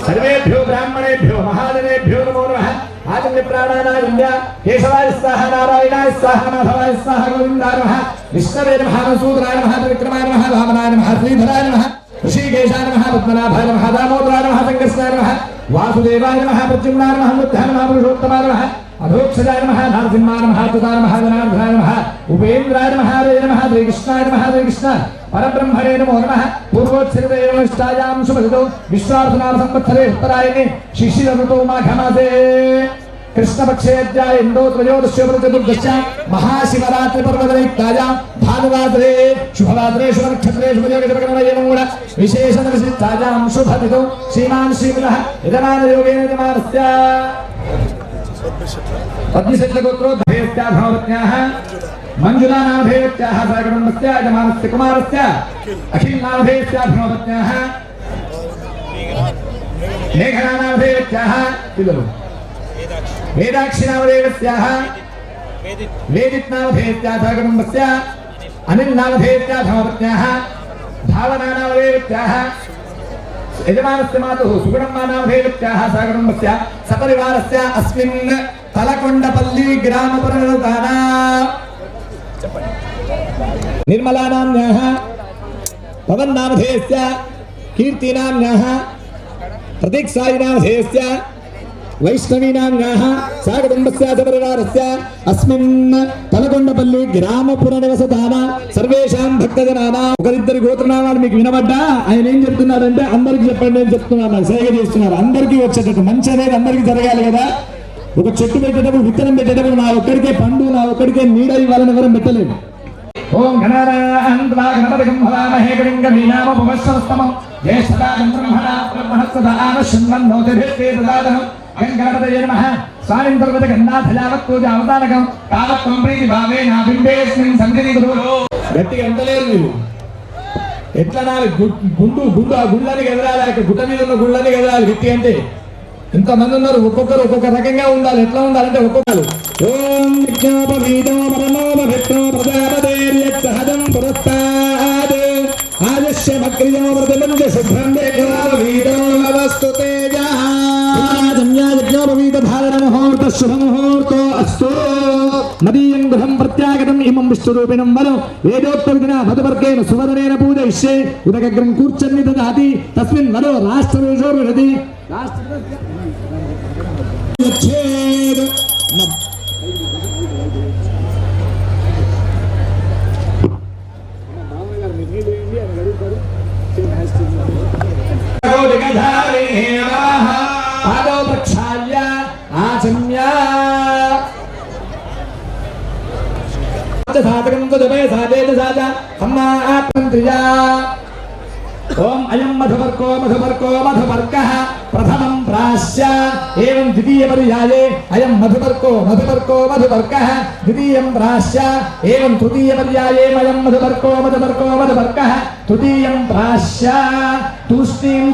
सर्वेभ्यो ब्राह्मणेभ्यो महाजनेभ्यो नमो नमः। आचम्य प्राणानागम्य केशवाय स्वाहा नारायणाय स्वाहा माधवाय स्वाहा गोविन्दाय नमः। विष्णवे नमः सूत्राय नमः त्रिविक्रमाय नमः वामनाय नमः श्रीधराय नमः ऋषिकेशाय नमः पद्मनाभाय नमः दामोदराय नमः संकर्षणाय नमः वासुदेवाय नमः प्रद्युम्नाय नमः बुद्धाय नमः पुरुषोत्तमाय नमः अधोक्षजाय नमः नरसिंहाय नमः तुताय नमः जनार्दनाय नमः उपेन्द्राय नमः हरे नमः श्रीकृष्णाय नमः श्रीकृष्ण परब्रह्मणे नमो नमः। पूर्वोत्सर्गेष्टायां शुभऋतौ विश्वावसुनाम संवत्सरे उत्तरायणे शिशिर ऋतौ माघमासे कृष्णपक्षे अद्यायन्दो त्रयोदश्योपचतुर्दश्च महाशिवरात्रि पर्वतयुक्तायां भानुवासरे शुभवासरे शुभनक्षत्रे शुभयोगजपकरणये नमो विशेषणविशिष्टायां शुभतिथौ श्रीमान् श्रीमनः यजमानयोगेन यजमानस्य पद्मशेषगोत्रोद्धेयस्याभवत्याः मञ्जुलानामधेयस्याः सागरमस्य यजमानस्य कुमारस्य अखिलनामधेयस्याभवत्याः मेघनानामधेयस्याः पितरौ वेदाक्षिनामधेयस्याः वेदितनामधेयस्याः सागरमस्य अनिलनामधेयस्याभवत्याः भावनानामधेयस्याः यजमानस्य मातुः सुगुणम्मानामधेयस्याः सागरमस्य सपरिवारस्य अस्मिन् तलकोण्डपल्ली ग्रामपुरनिर्ताना निर्मलानाम्न्याः पवन्नामधेयस्य कीर्तिनाम्न्याः प्रतीक्सायिनामधेयस्य वैष्णवीनाम्न्याः सागरमस्य सपरिवारस्य अस्मिन् तलकोण्डपल्ली ग्रामपुरनिवसताना सर्वेषां भक्तजनानां ఒకరిద్దరి గోత్రనామాలు మీకు వినబడ్డా ఆయన ఏం చెప్తున్నారంటే అందరికి చెప్పండి అని చెప్తున్నారు సేవ చేస్తున్నారు అందరికీ వచ్చేటట్టు మంచి అనేది అందరికీ జరగాలి కదా ఒక చెట్టు పెట్టేటప్పుడు విత్తనం పెట్టేటప్పుడు నా ఒక్కడికే పండు నా ఒక్కడికే నీడ ఇవ్వాలని ఎవరం పెట్టలేదు ఓం గణానాన్వా గణపతిం భవామహే కవిం కవీనాముపమశ్రవస్తమం జ్యేష్ఠరాజం బ్రహ్మణస్పదాన శృణ్వన్నోతిభిస్తే దదాదనం గణపతయే నమః స్వామిం సర్వత గన్నాథయావత్తోజ అవతారకం తావత్వం ప్రీతి భావేన బింబేస్మిన్ సంజని గురు గట్టిగా అంటలేరు మీరు ఎట్లా నాలి గుండు ఆ గుళ్ళని ఎదరాలి గుట్ట మీద ఉన్న గుళ్ళని ఎదరాలి గట్టి అంటే ఇంతమంది ఉన్నారు ఒక్కొక్కరు ఒక్కొక్క రకంగా ఉండాలి ఎట్లా ఉండాలంటే ఒక్కొక్కరు ఓం విజ్ఞాపవీదో పరమోపవిత్రో ప్రజాపతేర్యత్సహజం పురస్తాద్ ఆదశ్యమగ్రియో వ్రతమంజ శుభ్రం విజ్ఞాపవీదో అవస్తు తేజః యజ్ఞోపవీత ధారణ ముహూర్త శుభముహూర్తో అస్తు మదీయం గృహం ప్రత్యాగతం ఇమం విష్ణురూపిణం వరం వేదోక్త విధిన మధువర్గేణ సువదనేన పూజయిష్యే ఉదకగ్రం కూర్చన్ని దదాతి తస్మిన్ వరో రాష్ట్రవేషో విరది ओम अयं मधुवर्को मधुवर्कः प्रथमं प्राश्य एवं द्वितीय पर्याये अयं मधुवर्को मधुवर्कः द्वितीयं प्राश्य एवं तृतीय पर्याये अयं मधुवर्को मधुवर्कः तृतीयं प्राश्य तुष्टिं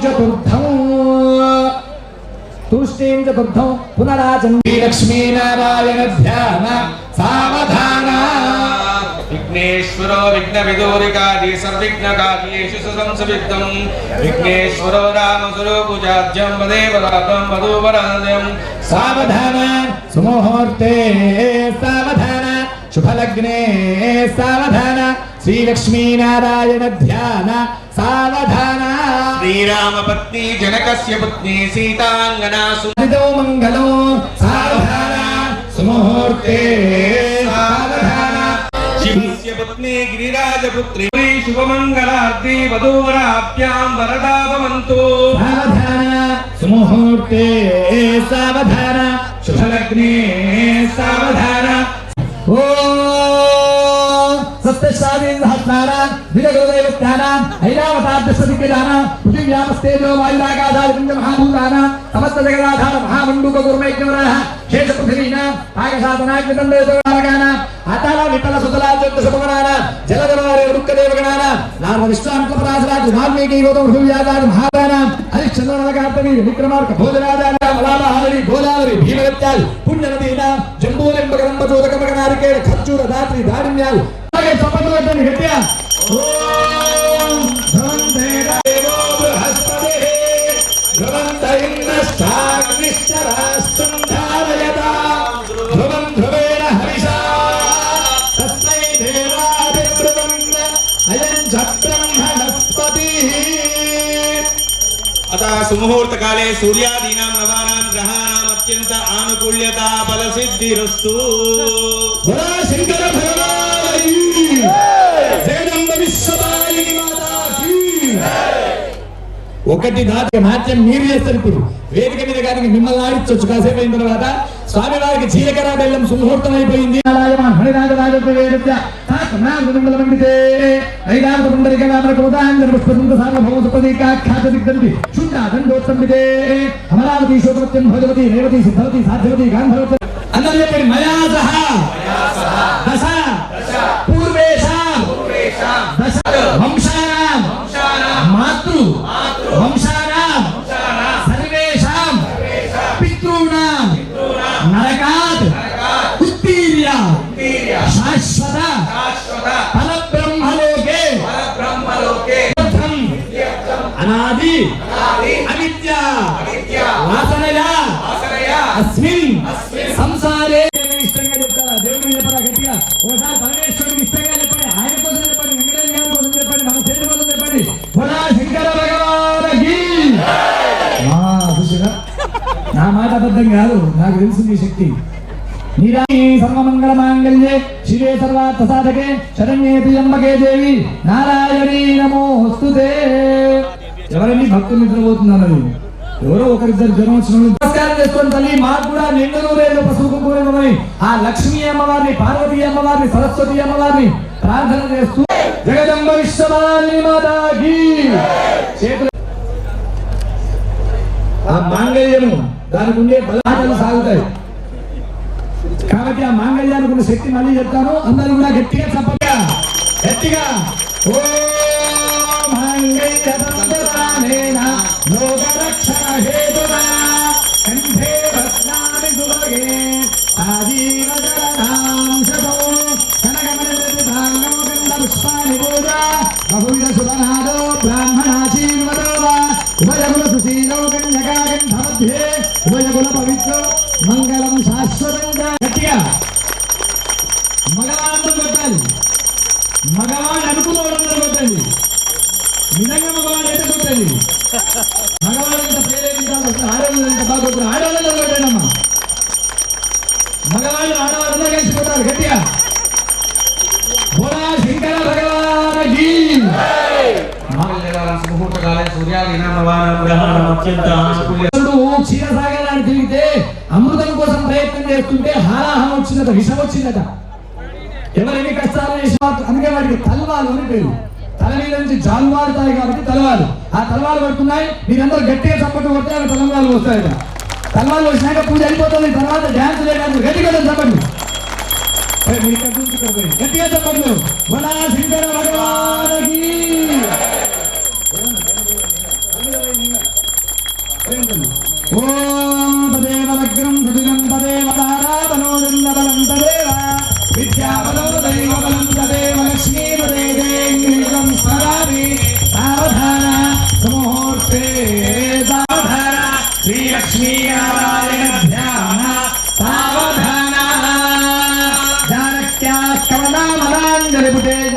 चतुर्थं पुनराचन्द्री लक्ष्मीनारायण ध्यान सावधान विघ्नेश्वरो विघ्नविदूरिकादि सर्वविघ्नकार्येषु संसविद्धं विघ्नेश्वरो रामस्वरूपपूजाज्यं वदेवरातं वधूवराजं सावधान सुमुहूर्ते सावधान शुभलग्ने सावधान श्रीलक्ष्मीनारायण ध्यान सावधान श्रीरामपत्नी जनकस्य पुत्री सीतांगना सुनितो मंगलो सावधान सुमुहूर्ते सावधान शिवस्य पत्नी गिरिराजपुत्री शुभमंगलार्थे वधूवराभ्यां वरदा भवन्तु सावधान सुमुहूर्ते सावधान शुभलग्ने सावधान ओ सप्तशादीन्हत्नानां विदगुरुदेवत्यानां ऐरावताद्दशदिक्किदानां पृथिव्यामस्तेजो वायुरागाधारिपुञ्जमहाभूतानां समस्तजगदाधार महामण्डूकगुरुमैज्ञवराः शेषपृथिवीनां आकाशातनाग्नितण्डयोगानां आताला विठ्ठल सुतलाचन्द्रशुभगणानां जलजलवारे वृक्कदेवगणानां नारदविश्वामित्रपराशराज वाल्मीकि गौतम पृथिव्याचार्य महाराणां हरिश्चन्द्रनलकार्तवी विक्रमार्क भोजराजानां मलामहारी गोदावरी भीमगत्याल पुण्यनदीनां जम्बूलिम्बकदम्बचोदकमगनारिकेण खर्चूर दात्री दारिण्याल संपत्ति गट्टिया ओम धनंजय देवो बृहस्पतिः ఇంద్రశ్చాగ్నిశ్చరాష్ట్రం ధారయతాం ధ్రువం ధ్రువేణ హవిషా తస్మై దేవాభిబ్రువన్ అయం చ బ్రహ్మణస్పతిః. अतः सुमुहूर्त काले सूर्यादीनां नवानां ग्रहाणाम् अत्यंत आनुकूल्यता फलसिद्धिरस्तु. बोला शंकर भगवान की जगदंब विश्ववाणी माता की. ఒకటి దాటి నాట్యం మీరు చేస్తారు. ఇప్పుడు వేదిక మీద కానీ మిమ్మల్ని ఆడించవచ్చు. కాసేపు అయిన తర్వాత స్వామి వారికి జీలకర్ర బెల్లం సుముహూర్తం అయిపోయింది. అమరావతి శోభవత్యం భగవతి రేవతి సిద్ధవతి సాధ్యవతి గాంధవతి అందరూ చెప్పండి. మయా సహా దశ పూర్వేషాం దశ వంశానాం మాతృ వంశానాం సర్వేషాం పితॄణాం నరకాత్ ఉత్తీర్య శాశ్వత పరబ్రహ్మలోకే అనాది అవిద్య వాసనయా అస్మిన్ సంసారే. ఇష్టంగా చెప్తారా? దేవుడికి చెప్పరా గట్టిగా? ఒకసారి పరమేశ్వరుడికి ఇష్టంగా చెప్పండి. ఆయన కోసం చెప్పండి, వెంకటేశ్వర గారి కోసం చెప్పండి, మన సేటు కోసం చెప్పండి. బోలా శంకర భగవానికి. చూసిరా, నా మాట అబద్ధం కాదు, నాకు తెలుసు మీ శక్తి. నీరాయి సర్వమంగళ మాంగళ్యే శివే సర్వార్థ సాధకే శరణ్యే త్ర్యంబకే దేవి నారాయణీ నమోస్తుతే. ఎవరండి భక్తులు నిద్రపోతున్నారు? ఎవరో ఒకరిద్దరు జనం వచ్చిన నమస్కారం చేసుకుని తల్లి మాకు కూడా నిండు నూరేళ్ళు పసుపు కుంకుమని ఆ లక్ష్మీ అమ్మవారిని, పార్వతీ అమ్మవారిని, సరస్వతి అమ్మవారిని ప్రార్థన చేస్తూ జగదంబ విశ్వవాణి మాతాకి చేతులు. ఆ మాంగళ్యము దానికి ఉండే బలాలు సాగుతాయి కాబట్టి ఆ మాంగళ్యానికి ఉన్న శక్తి మళ్ళీ చెప్తాను. అందరూ కూడా గట్టిగా చెప్పగా గట్టిగా ఓ మాంగళ్యతంతురానేన లోకరక్షణ హేతునా కంఠే రత్నాని సుభగే ఆజీవజరనాం శతో కనకమణిధాంగం గంధ పుష్పాని పూజ బహువిధ శుభనాదో బ్రాహ్మణాశీర్వదో వా ఉభయకుల సుశీలో కన్యకాగంధ మధ్యే ఉభయకుల పవిత్రో మంగళం శాశ్వతంగా. గట్టిగా మగవాళ్ళందరూ కొట్టాలి. మగవాళ్ళు అనుకున్నవాళ్ళందరూ కొట్టండి. నిజంగా మగవాళ్ళు అయితే కొట్టండి. మగవాళ్ళంతా ప్రేరేపించాలి. ఆడవాళ్ళు ఎంత బాగా కొట్టారు. ఆడవాళ్ళందరూ కొట్టండి అమ్మా. మగవాళ్ళు ఆడవాళ్ళందరూ కలిసి కొట్టాలి గట్టిగా. బోలా శంకర భగవానికి. सुमुहूर्त काले सूर्यादीनां नवानां ग्रहाणाम् अत्यंत आनुकूल्यता. క్షీరసాగరానికి తిరిగితే అమృతం కోసం ప్రయత్నం చేస్తుంటే హారాహం వచ్చిందట, విషం వచ్చిందట. ఎవరెన్ని కష్టాలు చేసిన అందుకే వాటికి తలవాలు అని పేరు. తల మీద నుంచి జాలువారుతాయి కాబట్టి తలవాలు. ఆ తలవాలు పడుతున్నాయి. మీరందరూ గట్టిగా చప్పట్లు కొడితే ఆ తలవాలు వస్తాయట. తలవాలు వచ్చినాక పూజ అయిపోతుంది. తర్వాత డ్యాన్స్ చేయడానికి గట్టిగా చెప్పండి. గట్టిగా చెప్పండి. బోలా శంకర భగవానికి.